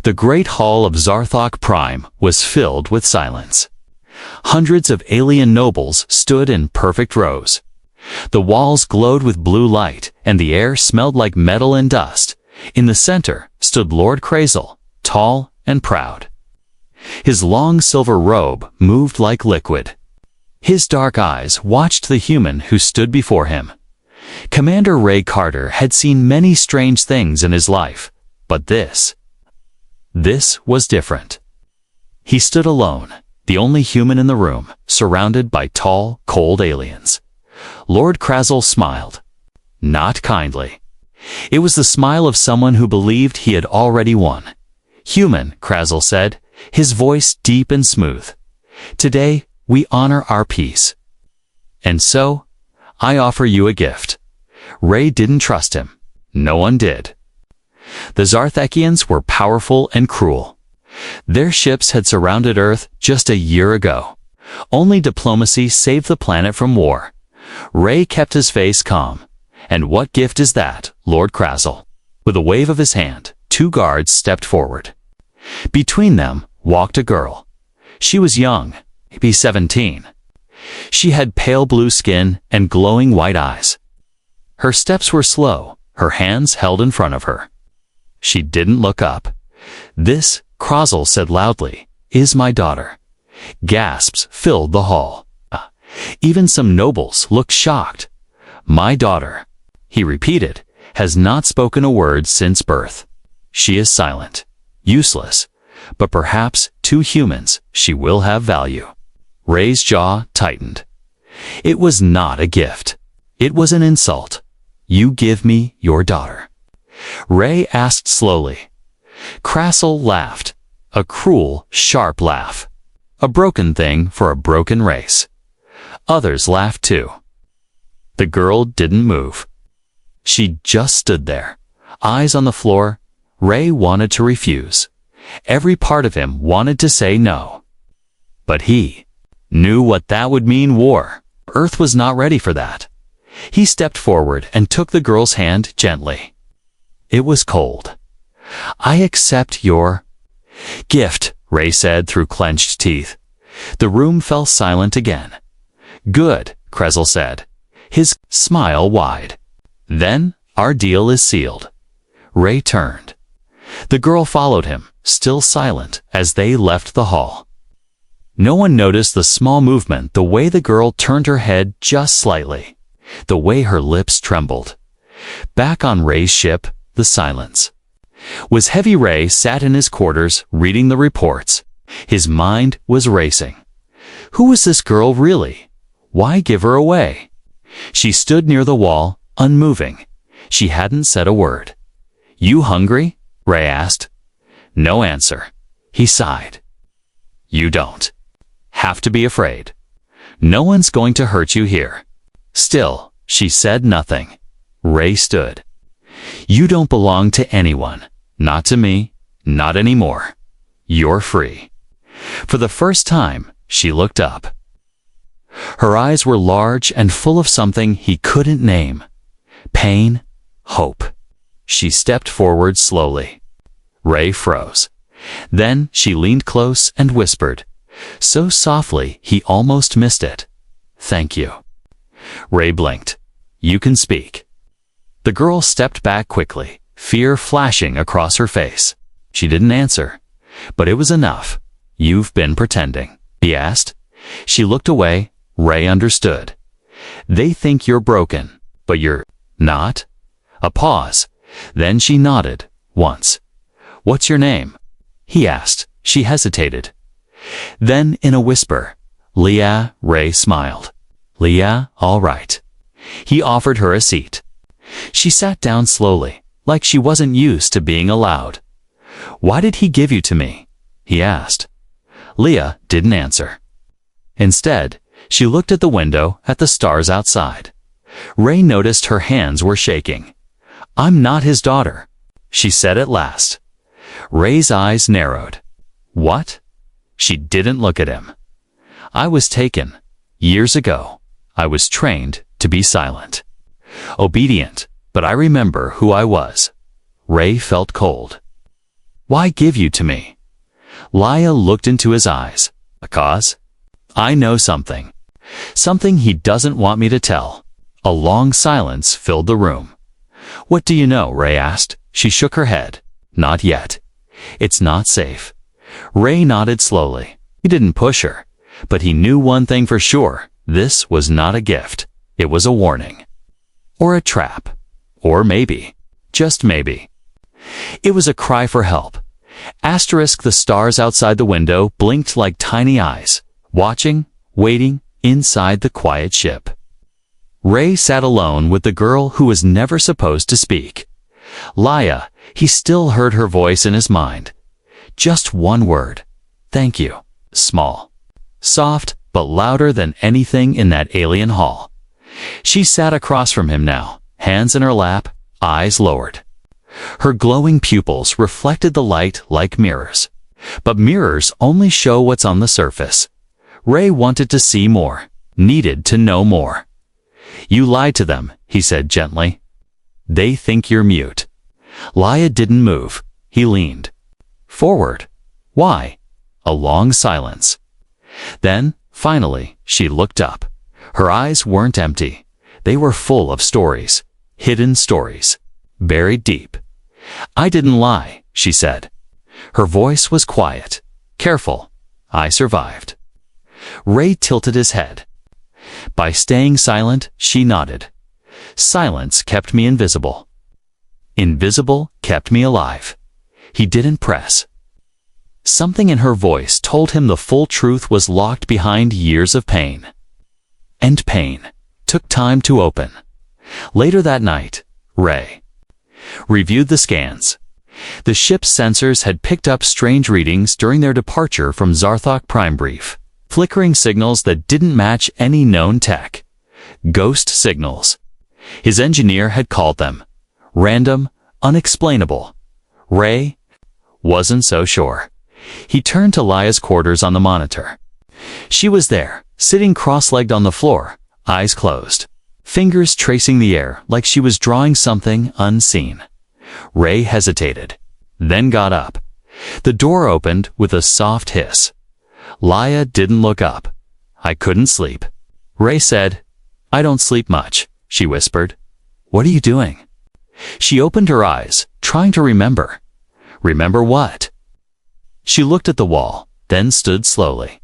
The great hall of Zarthok Prime was filled with silence. Hundreds of alien nobles stood in perfect rows. The walls glowed with blue light, and the air smelled like metal and dust. In the center stood Lord Krazel, tall and proud. His long silver robe moved like liquid. His dark eyes watched the human who stood before him. Commander Ray Carter had seen many strange things in his life, but this was different. He stood alone, the only human in the room, surrounded by tall, cold aliens. Lord Krazel smiled. Not kindly. It was the smile of someone who believed he had already won. Human, Krazel said, his voice deep and smooth. Today, we honor our peace. And so, I offer you a gift. Ray didn't trust him. No one did. The Zarthakians were powerful and cruel. Their ships had surrounded Earth just a year ago. Only diplomacy saved the planet from war. Ray kept his face calm. And what gift is that, Lord Krazel? With a wave of his hand, 2 guards stepped forward. Between them walked a girl. She was young, maybe 17. She had pale blue skin and glowing white eyes. Her steps were slow, her hands held in front of her. She didn't look up. This, Krazel said loudly, is my daughter. Gasps filled the hall. Even some nobles looked shocked. My daughter, he repeated, has not spoken a word since birth. She is silent, useless, but perhaps to humans she will have value. Ray's jaw tightened. It was not a gift. It was an insult. You give me your daughter. Ray asked slowly. Krazel laughed. A cruel, sharp laugh. A broken thing for a broken race. Others laughed too. The girl didn't move. She just stood there, eyes on the floor. Ray wanted to refuse. Every part of him wanted to say no. But he knew what that would mean: war. Earth was not ready for that. He stepped forward and took the girl's hand gently. It was cold. I accept your gift, Ray said through clenched teeth. The room fell silent again. Good, Krazel said, his smile wide. Then our deal is sealed. Ray turned. The girl followed him, still silent, as they left the hall. No one noticed the small movement, the way the girl turned her head just slightly, the way her lips trembled. Back on Ray's ship, the silence was heavy. Ray sat in his quarters, reading the reports. His mind was racing. Who was this girl really? Why give her away? She stood near the wall, unmoving. She hadn't said a word. You hungry? Ray asked. No answer. He sighed. You don't have to be afraid. No one's going to hurt you here. Still, she said nothing. Ray stood. You don't belong to anyone. Not to me. Not anymore. You're free. For the first time, she looked up. Her eyes were large and full of something he couldn't name. Pain, hope. She stepped forward slowly. Ray froze. Then she leaned close and whispered, so softly he almost missed it. Thank you. Ray blinked. You can speak. The girl stepped back quickly, fear flashing across her face. She didn't answer, but it was enough. You've been pretending, he asked. She looked away. Ray understood. They think you're broken, but you're not. A pause. Then she nodded, once. What's your name? He asked. She hesitated. Then, in a whisper, Leah. Ray smiled. Leah, all right. He offered her a seat. She sat down slowly, like she wasn't used to being allowed. Why did he give you to me? He asked. Leah didn't answer. Instead, she looked at the window, at the stars outside. Ray noticed her hands were shaking. I'm not his daughter, she said at last. Ray's eyes narrowed. What? She didn't look at him. I was taken. Years ago, I was trained to be silent. Obedient, but I remember who I was. Ray felt cold. Why give you to me? Laia looked into his eyes. A cause? I know something. Something he doesn't want me to tell. A long silence filled the room. What do you know? Ray asked. She shook her head. Not yet. It's not safe. Ray nodded slowly. He didn't push her, but he knew one thing for sure. This was not a gift. It was a warning. Or a trap. Or maybe, just maybe. It was a cry for help. Asterisk, the stars outside the window blinked like tiny eyes, watching, waiting, inside the quiet ship. Ray sat alone with the girl who was never supposed to speak. Laia, he still heard her voice in his mind. Just one word. Thank you. Small. Soft, but louder than anything in that alien hall. She sat across from him now, hands in her lap, eyes lowered. Her glowing pupils reflected the light like mirrors. But mirrors only show what's on the surface. Ray wanted to see more, needed to know more. You lied to them, he said gently. They think you're mute. Laia didn't move. He leaned forward. Why? A long silence. Then, finally, she looked up. Her eyes weren't empty. They were full of stories. Hidden stories. Buried deep. I didn't lie, she said. Her voice was quiet. Careful. I survived. Ray tilted his head. By staying silent, she nodded. Silence kept me invisible. Invisible kept me alive. He didn't press. Something in her voice told him the full truth was locked behind years of pain. And pain took time to open. Later that night, Ray reviewed the scans. The ship's sensors had picked up strange readings during their departure from Zarthok Prime Brief. Flickering signals that didn't match any known tech. Ghost signals. His engineer had called them random, unexplainable. Ray wasn't so sure. He turned to Laia's quarters on the monitor. She was there, sitting cross-legged on the floor, eyes closed, fingers tracing the air like she was drawing something unseen. Ray hesitated, then got up. The door opened with a soft hiss. Laia didn't look up. I couldn't sleep. Ray said, I don't sleep much, she whispered. What are you doing? She opened her eyes, trying to remember. Remember what? She looked at the wall, then stood slowly.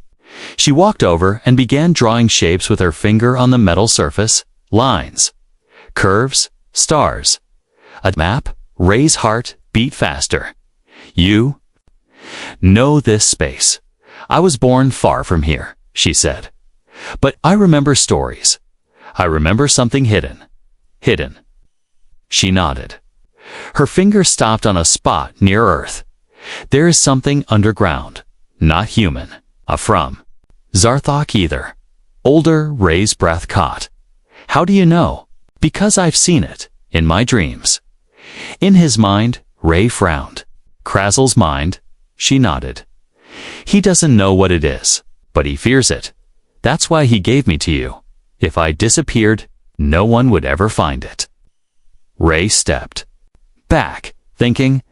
She walked over and began drawing shapes with her finger on the metal surface. Lines, curves, stars. A map. Ray's heart beat faster. You know this space. I was born far from here, she said. But I remember stories. I remember something hidden. Hidden. She nodded. Her finger stopped on a spot near Earth. There is something underground, not human, from Zarthok either. Older, Ray's breath caught. How do you know? Because I've seen it, in my dreams. In his mind, Ray frowned. Krazel's mind, she nodded. He doesn't know what it is, but he fears it. That's why he gave me to you. If I disappeared, no one would ever find it. Ray stepped back, thinking,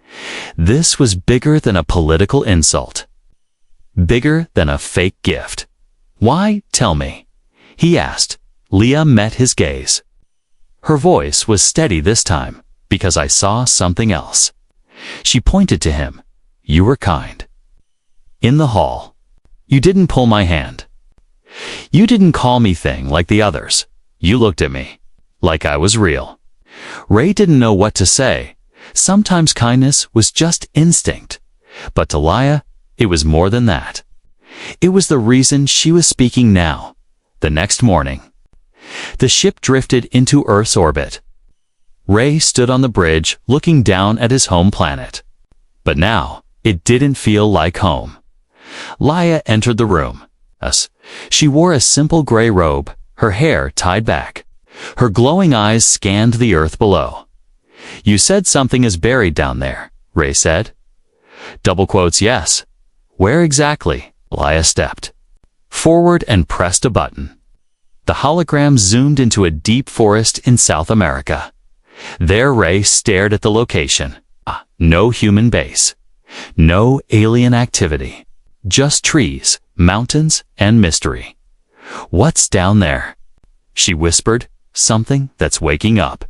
this was bigger than a political insult. Bigger than a fake gift. Why? Tell me. He asked. Leah met his gaze. Her voice was steady this time, because I saw something else. She pointed to him. You were kind. In the hall. You didn't pull my hand. You didn't call me thing like the others. You looked at me. Like I was real. Ray didn't know what to say. Sometimes kindness was just instinct. But to Laia, it was more than that. It was the reason she was speaking now. The next morning. The ship drifted into Earth's orbit. Ray stood on the bridge looking down at his home planet. But now, it didn't feel like home. Laia entered the room. She wore a simple gray robe, her hair tied back. Her glowing eyes scanned the earth below. You said something is buried down there, Ray said. Double quotes, yes. Where exactly? Laia stepped forward and pressed a button. The hologram zoomed into a deep forest in South America. There Ray stared at the location. No human base. No alien activity. Just trees, mountains, and mystery. What's down there? She whispered, something that's waking up.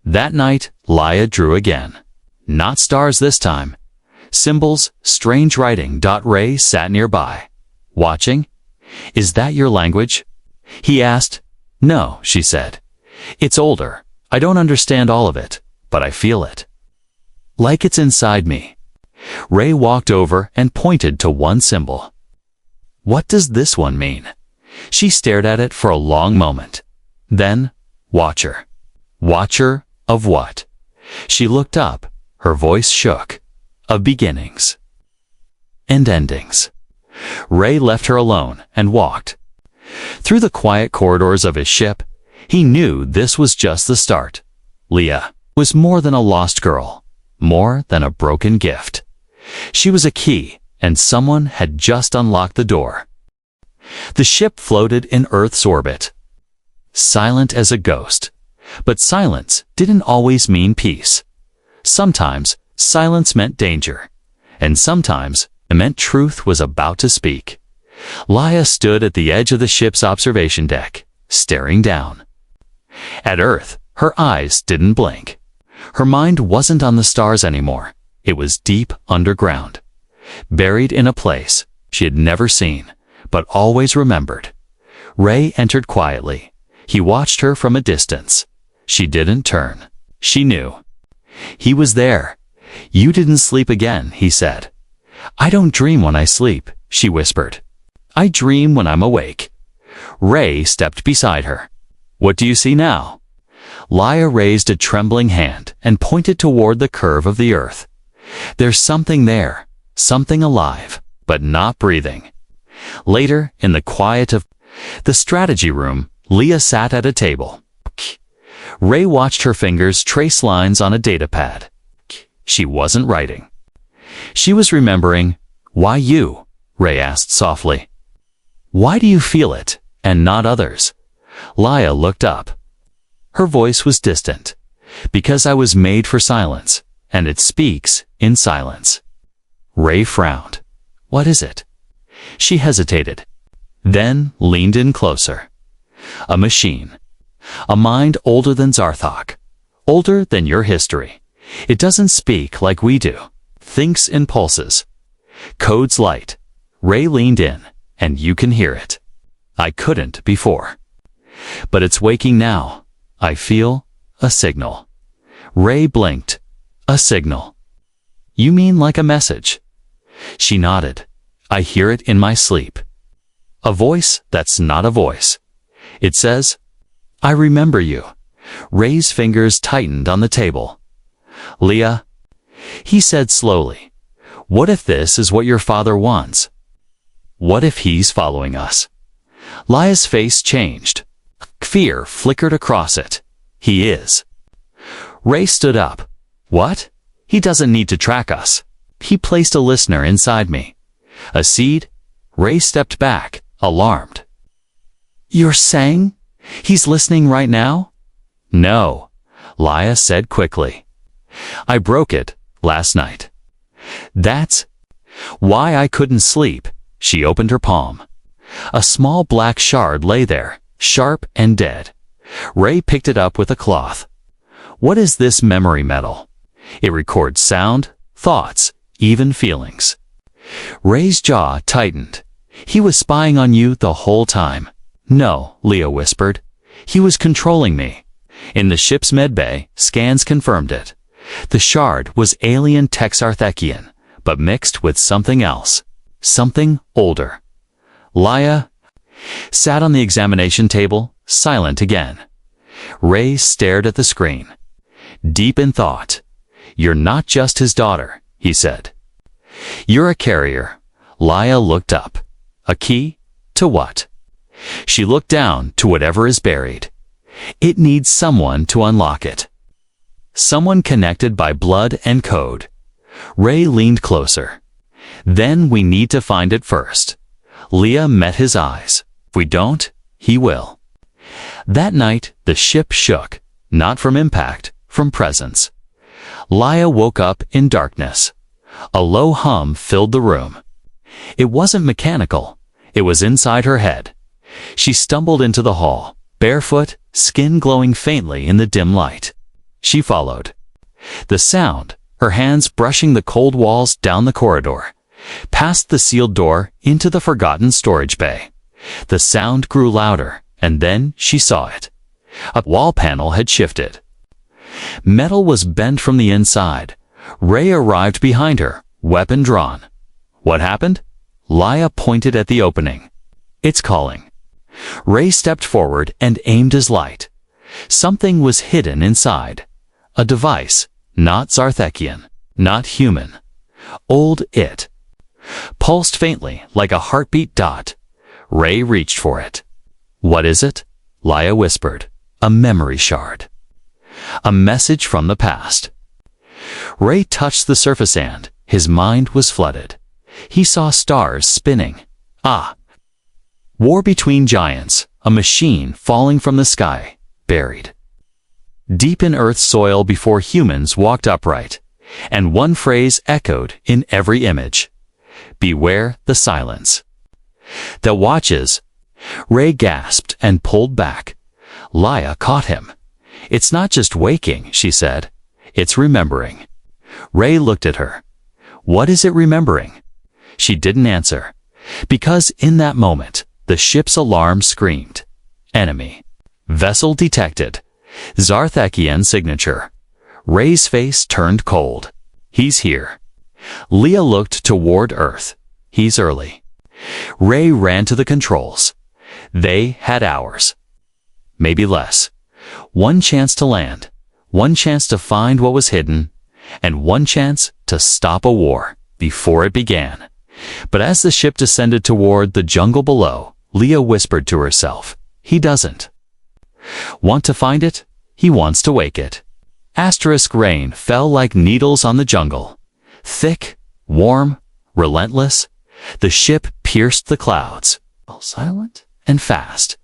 That night, Leia drew again. Not stars this time. Symbols, strange writing. Ray sat nearby. Watching? Is that your language? He asked. No, she said. It's older. I don't understand all of it, but I feel it. Like it's inside me. Ray walked over and pointed to one symbol. What does this one mean? She stared at it for a long moment. Then, Watcher. Watcher of what? She looked up. Her voice shook. Of beginnings. And endings. Ray left her alone and walked. Through the quiet corridors of his ship, he knew this was just the start. Leia was more than a lost girl, more than a broken gift. She was a key, and someone had just unlocked the door. The ship floated in Earth's orbit, silent as a ghost. But silence didn't always mean peace. Sometimes silence meant danger, and sometimes it meant truth was about to speak. Leia stood at the edge of the ship's observation deck, staring down. At Earth, her eyes didn't blink. Her mind wasn't on the stars anymore. It was deep underground, buried in a place she had never seen, but always remembered. Ray entered quietly. He watched her from a distance. She didn't turn. She knew. He was there. You didn't sleep again, he said. I don't dream when I sleep, she whispered. I dream when I'm awake. Ray stepped beside her. What do you see now? Leia raised a trembling hand and pointed toward the curve of the earth. There's something there, something alive, but not breathing. Later, in the quiet of the strategy room, Leia sat at a table. Ray watched her fingers trace lines on a datapad. She wasn't writing. She was remembering. Why you? Ray asked softly. Why do you feel it, and not others? Leia looked up. Her voice was distant. Because I was made for silence, and it speaks in silence. Ray frowned. What is it? She hesitated, then leaned in closer. A machine. A mind older than Zarthok. Older than your history. It doesn't speak like we do. Thinks in pulses. Codes light. Ray leaned in, and you can hear it. I couldn't before. But it's waking now. I feel a signal. Ray blinked. A signal. You mean like a message? She nodded. I hear it in my sleep. A voice that's not a voice. It says, I remember you. Ray's fingers tightened on the table. Leia, he said slowly, what if this is what your father wants? What if he's following us? Leia's face changed. Fear flickered across it. He is. Ray stood up. What? He doesn't need to track us. He placed a listener inside me. A seed? Ray stepped back, alarmed. You're saying he's listening right now? No, Leia said quickly. I broke it last night. That's why I couldn't sleep. She opened her palm. A small black shard lay there, sharp and dead. Ray picked it up with a cloth. What is this memory metal? It records sound, thoughts, even feelings. Ray's jaw tightened. He was spying on you the whole time. No, Leia whispered. He was controlling me. In the ship's medbay, scans confirmed it. The shard was alien Texarthekian, but mixed with something else. Something older. Leia sat on the examination table, silent again. Ray stared at the screen. Deep in thought. You're not just his daughter, he said. You're a carrier. Leia looked up. A key? To what? She looked down to whatever is buried. It needs someone to unlock it. Someone connected by blood and code. Ray leaned closer. Then we need to find it first. Leia met his eyes. If we don't, he will. That night, the ship shook, not from impact, from presence. Leia woke up in darkness. A low hum filled the room. It wasn't mechanical. It was inside her head. She stumbled into the hall, barefoot, skin glowing faintly in the dim light. She followed. The sound, her hands brushing the cold walls down the corridor, past the sealed door into the forgotten storage bay. The sound grew louder, and then she saw it. A wall panel had shifted. Metal was bent from the inside. Ray arrived behind her, weapon drawn. What happened? Leia pointed at the opening. It's calling. Ray stepped forward and aimed his light. Something was hidden inside. A device, not Zarthekian, not human. Old it. Pulsed faintly like a heartbeat dot. Ray reached for it. What is it? Leia whispered. A memory shard. A message from the past. Ray touched the surface and his mind was flooded. He saw stars spinning. Ah! War between giants, a machine falling from the sky, buried. Deep in Earth's soil before humans walked upright, and one phrase echoed in every image. Beware the silence. That watches. Ray gasped and pulled back. Leia caught him. It's not just waking, she said. It's remembering. Ray looked at her. What is it remembering? She didn't answer, because in that moment, the ship's alarm screamed. Enemy. Vessel detected. Zarthekian signature. Ray's face turned cold. He's here. Leia looked toward Earth. He's early. Ray ran to the controls. They had hours. Maybe less. One chance to land. One chance to find what was hidden. And one chance to stop a war before it began. But as the ship descended toward the jungle below, Leia whispered to herself, he doesn't want to find it, he wants to wake it. Asterisk rain fell like needles on the jungle. Thick, warm, relentless, the ship pierced the clouds, silent and fast,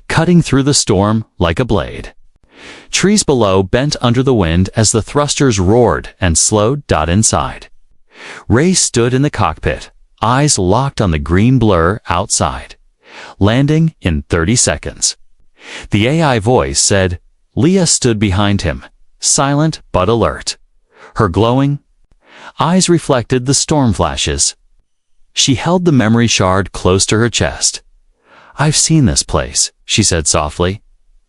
cutting through the storm like a blade. Trees below bent under the wind as the thrusters roared and slowed. Inside. Ray stood in the cockpit, eyes locked on the green blur outside. Landing in 30 seconds. The AI voice said. Leia stood behind him, silent but alert. Her glowing eyes reflected the storm flashes. She held the memory shard close to her chest. I've seen this place, she said softly.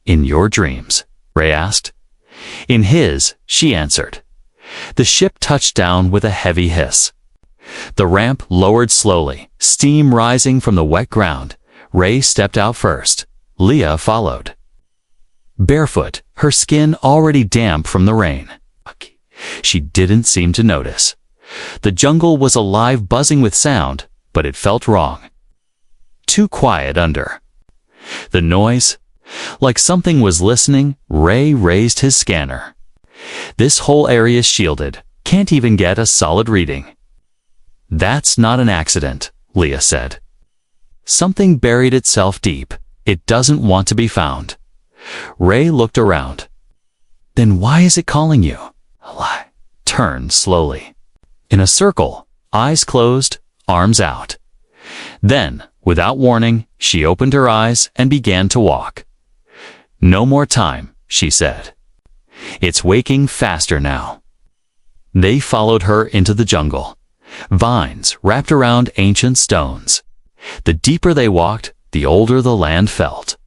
In your dreams, Ray asked. In his, she answered. The ship touched down with a heavy hiss. The ramp lowered slowly, steam rising from the wet ground. Ray stepped out first. Leia followed. Barefoot, her skin already damp from the rain. She didn't seem to notice. The jungle was alive, buzzing with sound, but it felt wrong. Too quiet under. The noise, like something was listening. Ray raised his scanner. This whole area's shielded. Can't even get a solid reading. That's not an accident, Leia said. Something buried itself deep. It doesn't want to be found. Ray looked around. Then why is it calling you? Leia turned slowly. In a circle, eyes closed, arms out. Then, without warning, she opened her eyes and began to walk. No more time, she said. It's waking faster now. They followed her into the jungle. Vines wrapped around ancient stones. The deeper they walked, the older the land felt.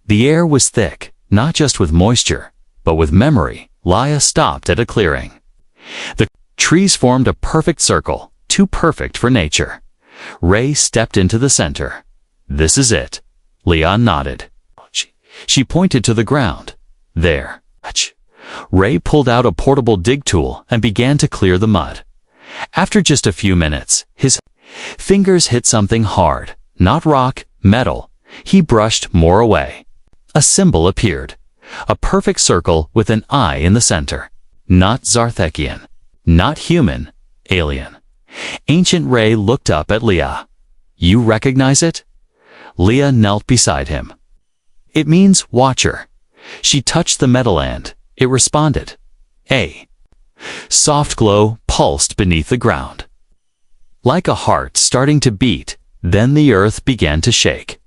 The air was thick, not just with moisture, but with memory. Leia stopped at a clearing. The trees formed a perfect circle, too perfect for nature. Ray stepped into the center. This is it. Leia nodded. She pointed to the ground. There. Ray pulled out a portable dig tool and began to clear the mud. After just a few minutes, his fingers hit something hard, not rock, metal. He brushed more away. A symbol appeared. A perfect circle with an eye in the center. Not Zarthekian. Not human. Alien. Ancient Ray looked up at Leia. You recognize it? Leia knelt beside him. It means watcher. She touched the metal and it responded. A. Soft glow pulsed beneath the ground. Like a heart starting to beat, then the earth began to shake.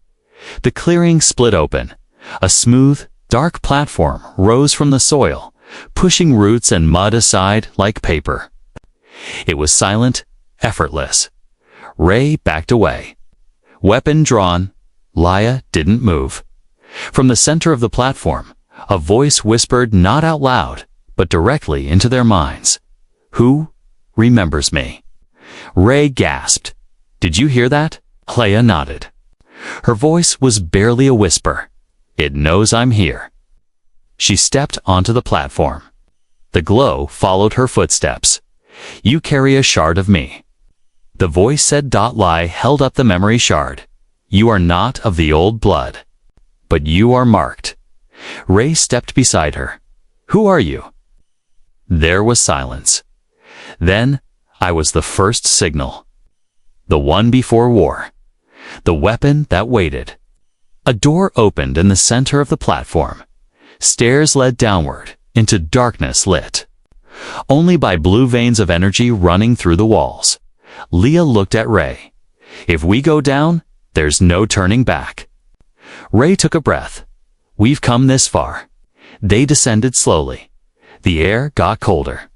The clearing split open. A smooth, dark platform rose from the soil, pushing roots and mud aside like paper. It was silent, effortless. Ray backed away. Weapon drawn, Leia didn't move. From the center of the platform, a voice whispered not out loud, but directly into their minds. "Who remembers me?" Ray gasped. "Did you hear that?" Leia nodded. Her voice was barely a whisper. "It knows I'm here." She stepped onto the platform. The glow followed her footsteps. "You carry a shard of me." The voice said. Lai held up the memory shard. "You are not of the old blood, but you are marked." Ray stepped beside her. "Who are you?" There was silence. Then I was the first signal. The one before war. The weapon that waited. A door opened in the center of the platform. Stairs led downward, into darkness lit only by blue veins of energy running through the walls. Leia looked at Ray. "If we go down, there's no turning back." Ray took a breath. "We've come this far." They descended slowly. The air got colder.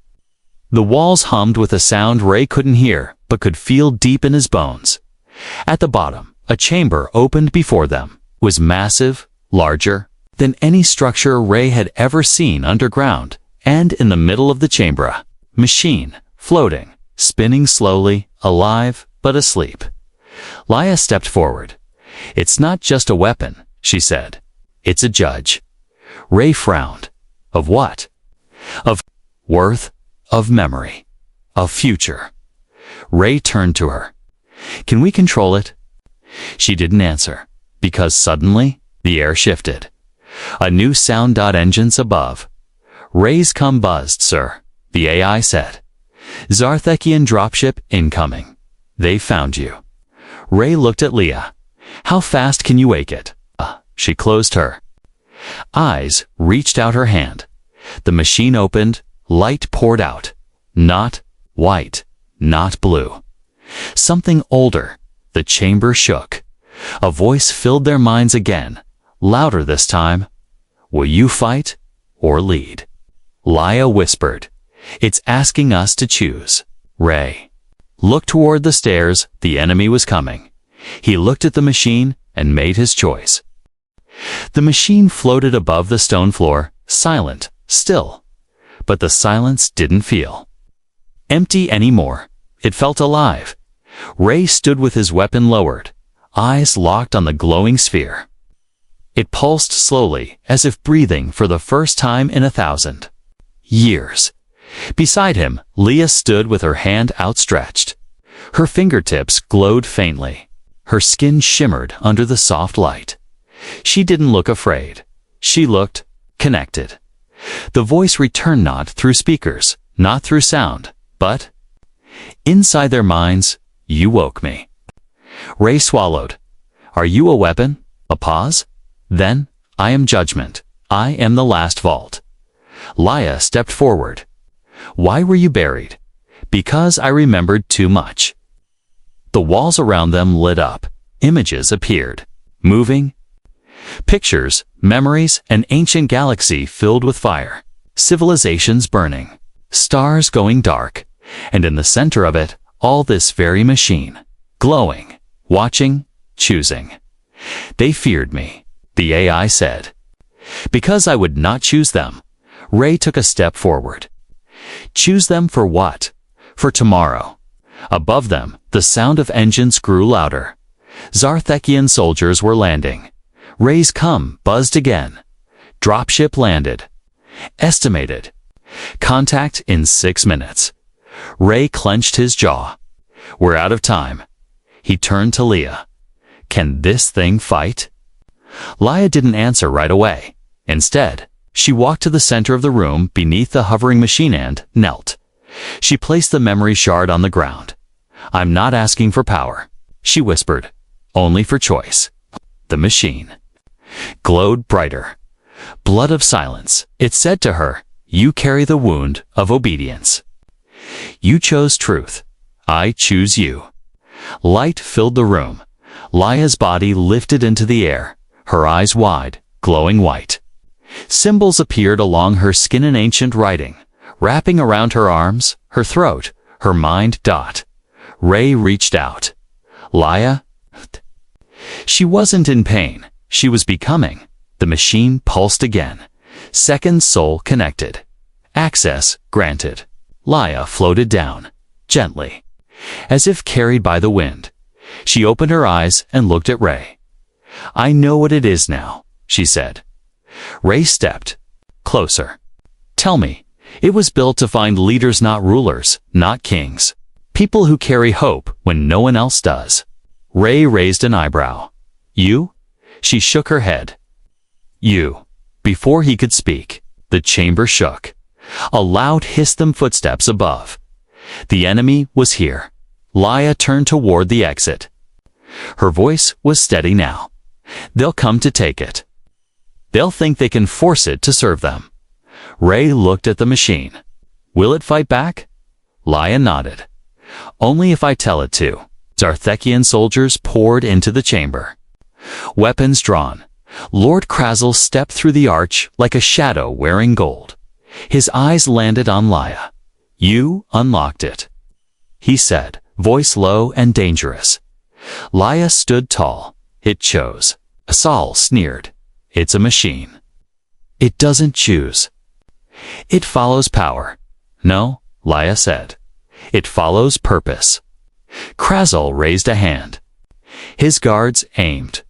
The walls hummed with a sound Ray couldn't hear, but could feel deep in his bones. At the bottom, a chamber opened before them. It was massive, larger than any structure Ray had ever seen underground, and in the middle of the chamber, a machine, floating, spinning slowly, alive but asleep. Leia stepped forward. "It's not just a weapon," she said. "It's a judge." Ray frowned. "Of what?" "Of worth, of memory, of future." Ray turned to her. "Can we control it?" She didn't answer, because suddenly the air shifted. A new sound. Engines above. "Ray's come buzzed, sir," the AI said. "Zarthekian dropship incoming. They found you." Ray looked at Leia. "How fast can you wake it?" She closed her eyes, reached out her hand. The machine opened, light poured out. Not white, not blue. Something older. The chamber shook. A voice filled their minds again, louder this time. "Will you fight or lead?" Leia whispered. "It's asking us to choose." Ray looked toward the stairs. The enemy was coming. He looked at the machine and made his choice. The machine floated above the stone floor, silent, still. But the silence didn't feel empty anymore. It felt alive. Ray stood with his weapon lowered, eyes locked on the glowing sphere. It pulsed slowly, as if breathing for the first time in 1,000 years. Beside him, Leia stood with her hand outstretched. Her fingertips glowed faintly. Her skin shimmered under the soft light. She didn't look afraid. She looked connected. The voice returned not through speakers, not through sound, but inside their minds. "You woke me." Ray swallowed. "Are you a weapon?" A pause. "Then, I am judgment. I am the last vault." Leia stepped forward. "Why were you buried?" "Because I remembered too much." The walls around them lit up. Images appeared, moving. Pictures, memories, an ancient galaxy filled with fire. Civilizations burning. Stars going dark. And in the center of it, all this very machine. Glowing, watching, choosing. "They feared me," the AI said. "Because I would not choose them." Ray took a step forward. "Choose them for what?" "For tomorrow." Above them, the sound of engines grew louder. Zarthekian soldiers were landing. Ray's come buzzed again. Dropship landed. Estimated contact in 6 minutes. Ray clenched his jaw. "We're out of time." He turned to Leia. "Can this thing fight?" Leia didn't answer right away. Instead, she walked to the center of the room beneath the hovering machine and knelt. She placed the memory shard on the ground. "I'm not asking for power," she whispered, "only for choice." The machine glowed brighter. "Blood of silence," it said to her. You carry the wound of obedience. You chose truth. I choose you. Light filled the room. Laya's body lifted into the air, her eyes wide, glowing white. Symbols appeared along her skin in ancient writing, wrapping around her arms, her throat, her mind. Ray reached out. Laya? She wasn't in pain. She was becoming. The machine pulsed again. Second soul connected. Access granted. Laya floated down, gently, as if carried by the wind. She opened her eyes and looked at Ray. I know what it is now, she said. Ray stepped closer. Tell me, it was built to find leaders, not rulers, not kings. People who carry hope when no one else does. Ray raised an eyebrow. You? She shook her head. You. Before he could speak, the chamber shook. A loud hiss, them footsteps above. The enemy was here. Laya turned toward the exit. Her voice was steady now. They'll come to take it. They'll think they can force it to serve them. Ray looked at the machine. Will it fight back? Laya nodded. Only if I tell it to. Zarthekian soldiers poured into the chamber. Weapons drawn. Lord Krazel stepped through the arch like a shadow wearing gold. His eyes landed on Laya. You unlocked it, he said, voice low and dangerous. Laya stood tall. It chose. Asal sneered. It's a machine. It doesn't choose. It follows power. No, Laya said. It follows purpose. Krazel raised a hand. His guards aimed.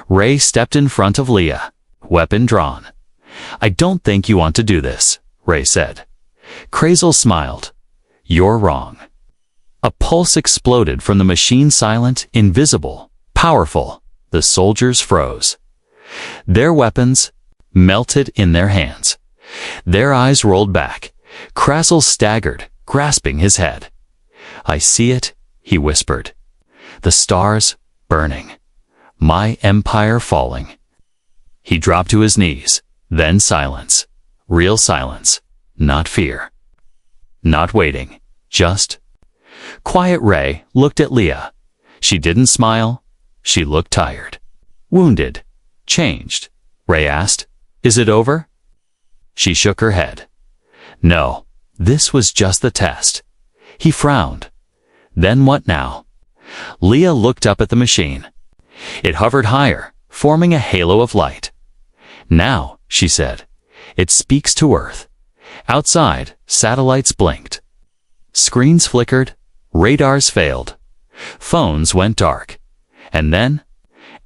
Ray stepped in front of Leah, weapon drawn. I don't think you want to do this, Ray said. Krazel smiled. You're wrong. A pulse exploded from the machine, silent, invisible, powerful. The soldiers froze. Their weapons melted in their hands. Their eyes rolled back. Krazel staggered, grasping his head. I see it, he whispered. The stars burning. My empire falling. He dropped to his knees. Then silence. Real silence. Not fear. Not waiting. Just. Quiet. Ray looked at Leah. She didn't smile. She looked tired. Wounded. Changed. Ray asked, Is it over? She shook her head. No. This was just the test. He frowned. Then what now? Leah looked up at the machine. It hovered higher, forming a halo of light. Now, she said, it speaks to Earth. Outside, satellites blinked. Screens flickered. Radars failed. Phones went dark. And then,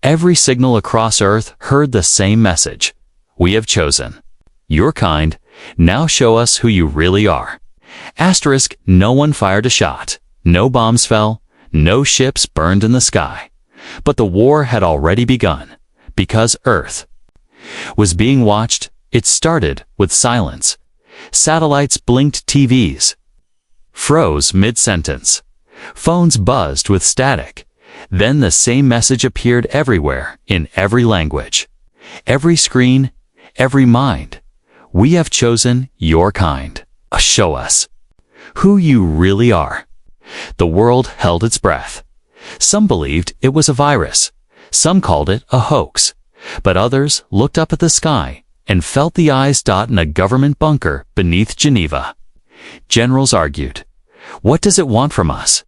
every signal across Earth heard the same message. We have chosen. Your kind. Now show us who you really are. Asterisk, no one fired a shot. No bombs fell. No ships burned in the sky. But the war had already begun. Because Earth was being watched. It started with silence. Satellites blinked, TVs froze mid-sentence. Phones buzzed with static. Then the same message appeared everywhere, in every language. Every screen, every mind. We have chosen your kind. Show us who you really are. The world held its breath. Some believed it was a virus. Some called it a hoax. But others looked up at the sky and felt the eyes dot in a government bunker beneath Geneva. Generals argued, what does it want from us?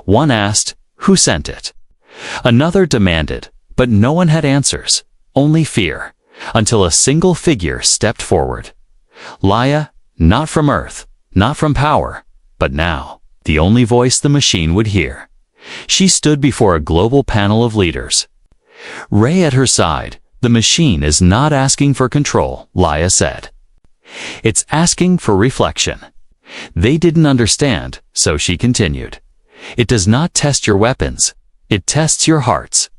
One asked, who sent it? Another demanded, but no one had answers, only fear, until a single figure stepped forward. Laya, not from Earth, not from power, but now, the only voice the machine would hear. She stood before a global panel of leaders. Ray at her side. The machine is not asking for control, Laya said. It's asking for reflection. They didn't understand, so she continued. It does not test your weapons. It tests your hearts.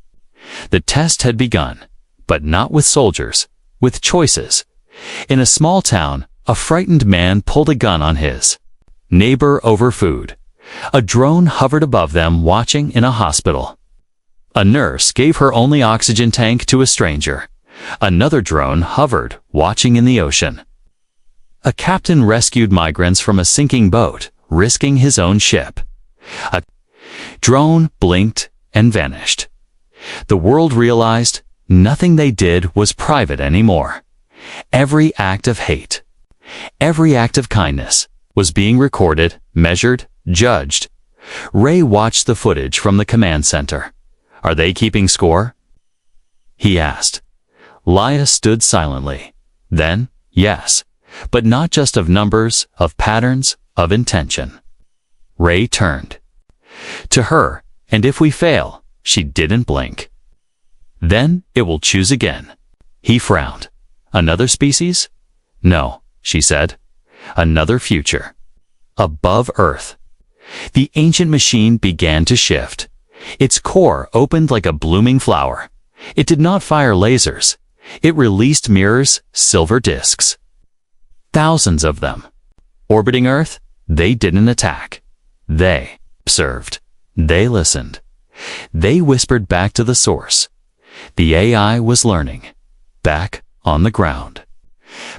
The test had begun, but not with soldiers, with choices. In a small town, a frightened man pulled a gun on his neighbor over food. A drone hovered above them, watching in a hospital. A nurse gave her only oxygen tank to a stranger. Another drone hovered, watching in the ocean. A captain rescued migrants from a sinking boat, risking his own ship. A drone blinked and vanished. The world realized nothing they did was private anymore. Every act of hate, every act of kindness was being recorded, measured, judged. Ray watched the footage from the command center. Are they keeping score? He asked. Leia stood silently. Then, yes, but not just of numbers, of patterns, of intention. Ray turned to her, and if we fail, she didn't blink. Then it will choose again. He frowned. Another species? No, she said. Another future. Above Earth. The ancient machine began to shift. Its core opened like a blooming flower. It did not fire lasers. It released mirrors, silver discs. Thousands of them. Orbiting Earth, they didn't attack. They observed. They listened. They whispered back to the source. The AI was learning. Back on the ground.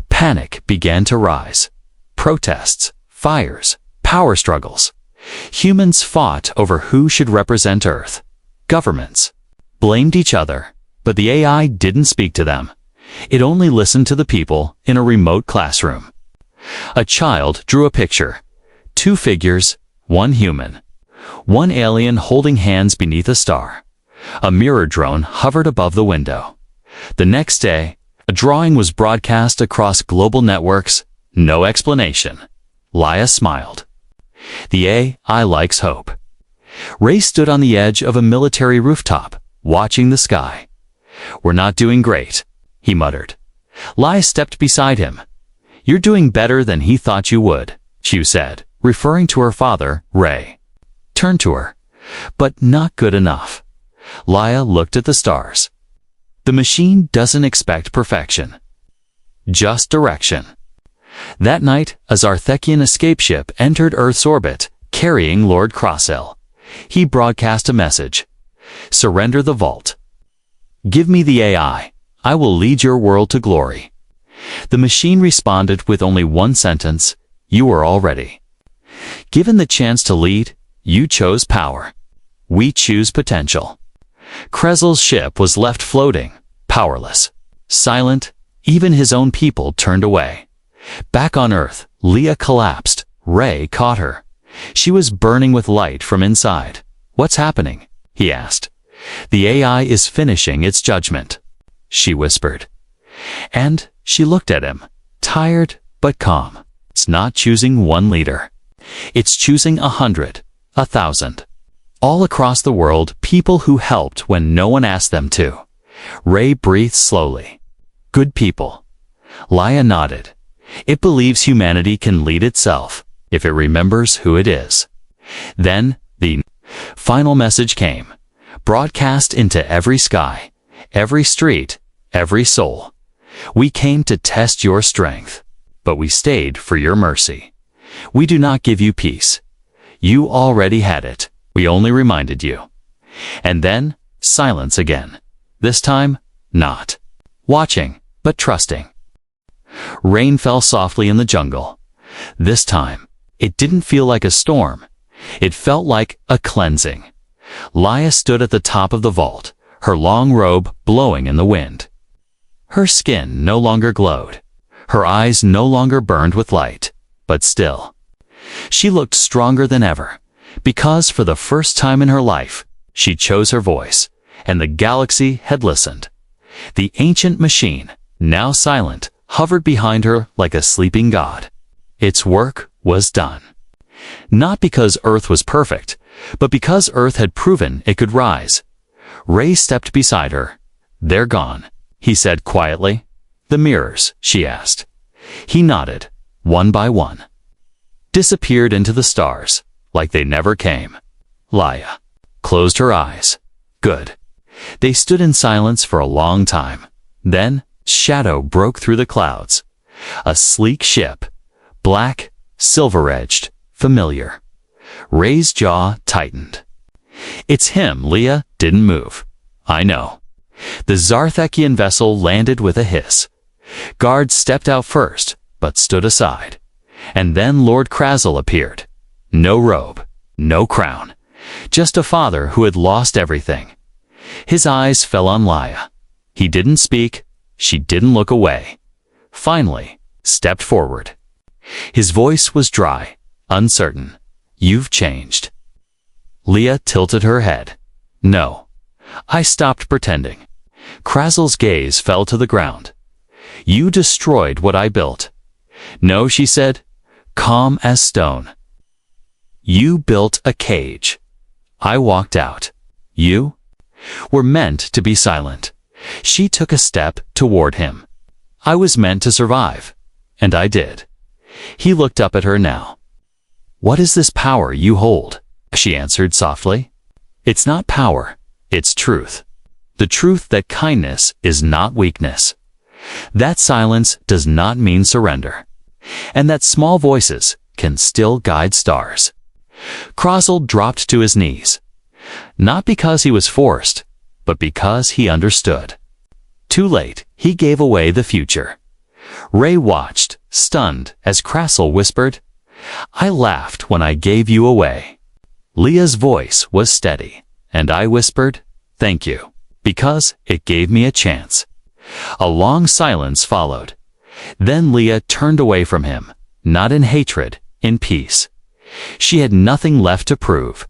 Panic began to rise. Protests, fires, power struggles. Humans fought over who should represent Earth. Governments blamed each other, but the AI didn't speak to them. It only listened to the people in a remote classroom. A child drew a picture. Two figures, one human. One alien holding hands beneath a star. A mirror drone hovered above the window. The next day, a drawing was broadcast across global networks. No explanation. Leia smiled. The AI likes hope. Ray stood on the edge of a military rooftop, watching the sky. We're not doing great, he muttered. Leia stepped beside him. You're doing better than he thought you would, she said, referring to her father, Ray. Turned to her. But not good enough. Leia looked at the stars. The machine doesn't expect perfection. Just direction. That night, a Zarthekian escape ship entered Earth's orbit, carrying Lord Crossell. He broadcast a message. Surrender the vault. Give me the AI. I will lead your world to glory. The machine responded with only one sentence. You are all ready. Given the chance to lead, you chose power. We choose potential. Krezl's ship was left floating, powerless, silent. Even his own people turned away. Back on Earth, Leia collapsed. Ray caught her. She was burning with light from inside. What's happening? He asked. The AI is finishing its judgment, she whispered. And she looked at him, tired but calm. It's not choosing one leader. It's choosing 100, 1,000. All across the world, people who helped when no one asked them to. Ray breathed slowly. Good people. Leia nodded. It believes humanity can lead itself, if it remembers who it is. Then, the final message came, broadcast into every sky, every street, every soul. We came to test your strength, but we stayed for your mercy. We do not give you peace. You already had it. We only reminded you. And then, silence again. This time, not watching, but trusting. Rain fell softly in the jungle. This time, it didn't feel like a storm. It felt like a cleansing. Leia stood at the top of the vault, her long robe blowing in the wind. Her skin no longer glowed. Her eyes no longer burned with light, but still. She looked stronger than ever, because for the first time in her life, she chose her voice, and the galaxy had listened. The ancient machine, now silent, hovered behind her like a sleeping god. Its work was done. Not because Earth was perfect, but because Earth had proven it could rise. Ray stepped beside her. They're gone, he said quietly. The mirrors, she asked. He nodded, one by one. Disappeared into the stars, like they never came. Leia closed her eyes. Good. They stood in silence for a long time. Then, shadow broke through the clouds. A sleek ship, black, silver-edged, familiar. Ray's jaw tightened. It's him. Leia didn't move. I know. The Zarthekian vessel landed with a hiss. Guards stepped out first, but stood aside. And then Lord Krasil appeared. No robe, no crown, just a father who had lost everything. His eyes fell on Leia. He didn't speak, she didn't look away. Finally, stepped forward. His voice was dry, uncertain. "You've changed." Leia tilted her head. "No." I stopped pretending. Krasil's gaze fell to the ground. "You destroyed what I built." "No," she said, calm as stone. "You built a cage." I walked out. "You?" Were meant to be silent. She took a step toward him. I was meant to survive, and I did. He looked up at her now. "What is this power you hold?" she answered softly. "It's not power, it's truth. The truth that kindness is not weakness. That silence does not mean surrender. And that small voices can still guide stars." Krasil dropped to his knees. Not because he was forced, but because he understood. Too late, he gave away the future. Rey watched, stunned, as Krasil whispered, "I laughed when I gave you away." Leia's voice was steady, and I whispered, "Thank you," because it gave me a chance. A long silence followed. Then Leia turned away from him, not in hatred, in peace. She had nothing left to prove.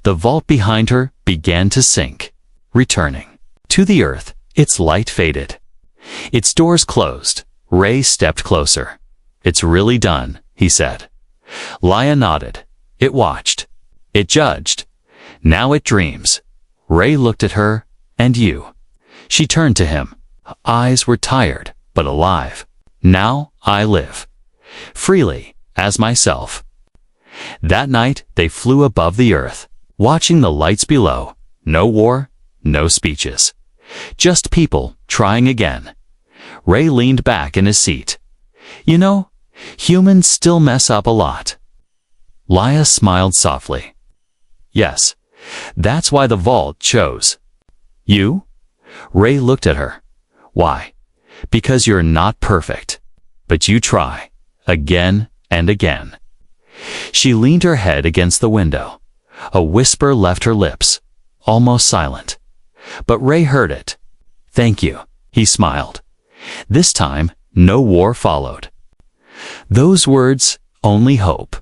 The vault behind her began to sink, returning. To the earth, its light faded. Its doors closed. Rey stepped closer. "It's really done," he said. Leia nodded. It watched. It judged. Now it dreams. Rey looked at her, and you. She turned to him. Eyes were tired, but alive. "Now I live. Freely, as myself." That night they flew above the earth, watching the lights below. No war, no speeches. Just people trying again. Rey leaned back in his seat. "You know, humans still mess up a lot." Leia smiled softly. "Yes, that's why the vault chose you." Rey looked at her. "Why?" "Because you're not perfect. But you try, again and again." She leaned her head against the window. A whisper left her lips, almost silent. But Rey heard it. "Thank you," he smiled. This time, no war followed. Those words, only hope.